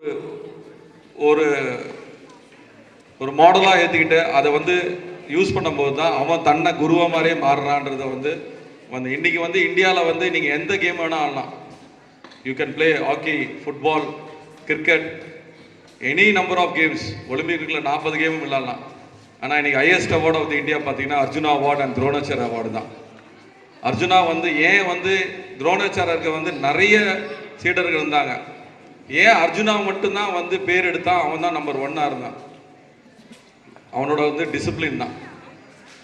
ஒரு ஒரு மாடலாக ஏற்றிக்கிட்டு அதை வந்து யூஸ் பண்ணும்போது தான் அவன் தன்னை குருவா மாதிரியே மாறுறான்றதை வந்து இன்னைக்கு வந்து இந்தியாவில் வந்து நீங்கள் எந்த கேம் வேணால் ஆடலாம். You can play hockey, football, cricket, any number of games. ஒலிம்பிக்கில் 40 கேமும் விளாட்லாம். ஆனால் இன்னைக்கு ஹையஸ்ட் அவார்டு ஆஃப் இந்தியா பார்த்தீங்கன்னா அர்ஜுனா அவார்டு அண்ட் துரோணாச்சார் அவார்டு தான். அர்ஜுனா வந்து ஏன் வந்து துரோணாச்சாரருக்கு வந்து நிறைய சீடர்கள் இருந்தாங்க. ஏன் அர்ஜுனா மட்டும்தான் வந்து பேர் எடுத்தான், அவன் தான் நம்பர் 1 இருந்தான். அவனோட வந்து டிசிப்ளின் தான்.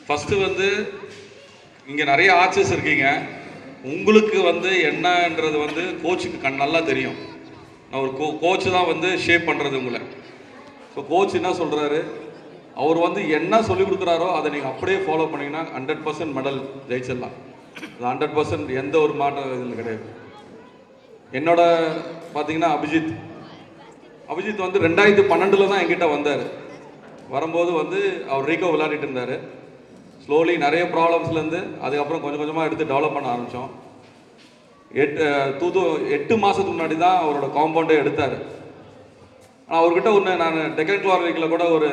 ஃபஸ்ட்டு வந்து இங்கே நிறைய ஆர்ச்சர்ஸ் இருக்கீங்க. உங்களுக்கு வந்து என்னன்றது வந்து கோச்சுக்கு நல்லா தெரியும். நான் ஒரு கோச்சு தான் வந்து ஷேப் பண்ணுறது உங்களை. ஸோ கோச் என்ன சொல்கிறாரு, அவர் வந்து என்ன சொல்லிக் கொடுக்குறாரோ அதை நீங்கள் அப்படியே ஃபாலோ பண்ணிங்கன்னா 100% மெடல் ஜெயிச்சிடலாம். அது 100% எந்த ஒரு மாற்றம் இதில் கிடையாது. என்னோட பார்த்தீங்கன்னா அபிஜித் வந்து 2012 தான் என்கிட்ட வந்தார். வரும்போது வந்து அவர் ரீகோ விளையாடிட்டு இருந்தார். ஸ்லோலி நிறைய ப்ராப்ளம்ஸ்லேருந்து அதுக்கப்புறம் கொஞ்சம் கொஞ்சமாக எடுத்து டெவலப் பண்ண ஆரம்பித்தோம். 8 மாதத்துக்கு முன்னாடி தான் அவரோட காம்பவுண்டே எடுத்தார். ஆனால் அவர்கிட்ட ஒன்று நான் டெக்கன் கிளாரிக்கில் கூட ஒரு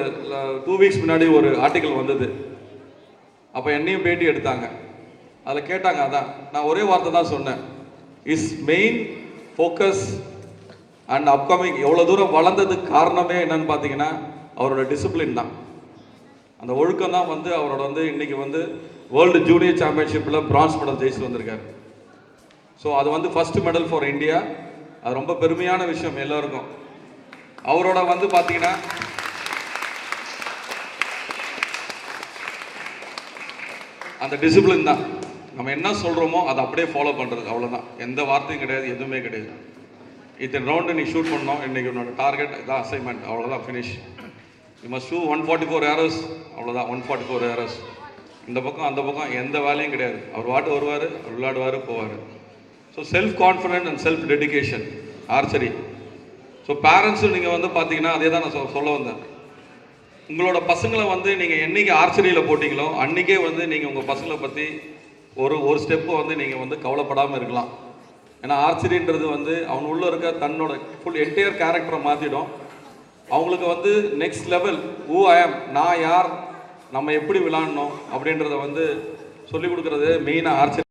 2 வீக்ஸ் முன்னாடி ஒரு ஆர்டிக்கல் வந்தது. அப்போ என்னையும் பேட்டி எடுத்தாங்க. அதில் கேட்டாங்க, அதான் நான் ஒரே வார்த்தை தான் சொன்னேன், is main focus and upcoming எவ்வளோ தூரம் வளர்ந்ததுக்கு காரணமே என்னன்னு பார்த்தீங்கன்னா அவரோட டிசிப்ளின் தான். அந்த ஒழுக்கம் தான் வந்து அவரோட வந்து இன்னைக்கு வந்து வேர்ல்டு ஜூனியர் சாம்பியன்ஷிப்பில் பிரான்ஸ் மெடல் ஜெயிச்சு வந்திருக்காரு. ஸோ அது வந்து ஃபர்ஸ்ட் மெடல் ஃபார் இந்தியா. அது ரொம்ப பெருமையான விஷயம் எல்லாருக்கும். அவரோட வந்து பார்த்தீங்கன்னா அந்த டிசிப்ளின் தான். நம்ம என்ன சொல்கிறோமோ அதை அப்படியே ஃபாலோ பண்ணுறது, அவ்வளோதான். எந்த வார்த்தையும் கிடையாது, எதுவுமே கிடையாது. இத்தனை ரவுண்டு நீ ஷூட் பண்ணோம், இன்றைக்கி உன்னோட டார்கெட் இதான், அசைன்மெண்ட், அவ்வளோதான், finish. You must shoe 144 arrows, அவ்வளோதான், 144 ஏரோஸ். இந்த பக்கம் அந்த பக்கம் எந்த வேலையும் கிடையாது. அவர் வாட்டு வருவார், விளையாடுவார், போவார். So self confident and self dedication archery. So பேரண்ட்ஸும் நீங்கள் வந்து பார்த்தீங்கன்னா அதே தான் நான் சொல்ல வந்தேன். உங்களோட பசங்களை வந்து நீங்கள் என்றைக்கு ஆர்ச்சரியில் போட்டிங்களோ அன்றைக்கே வந்து நீங்கள் உங்கள் பசங்களை பற்றி ஒரு ஸ்டெப்பு வந்து நீங்கள் வந்து கவலைப்படாமல் இருக்கலாம். ஏன்னா ஆர்ச்சரின்றது வந்து அவன் உள்ளே இருக்க தன்னோட ஃபுல் என்டையர் கேரக்டரை மாற்றிடும். அவங்களுக்கு வந்து நெக்ஸ்ட் லெவல் ஹூ ஐ ஆம், நான் யார், நம்ம எப்படி விளாடணும் அப்படின்றத வந்து சொல்லிக் கொடுக்குறது மெயினாக ஆர்ச்சரி.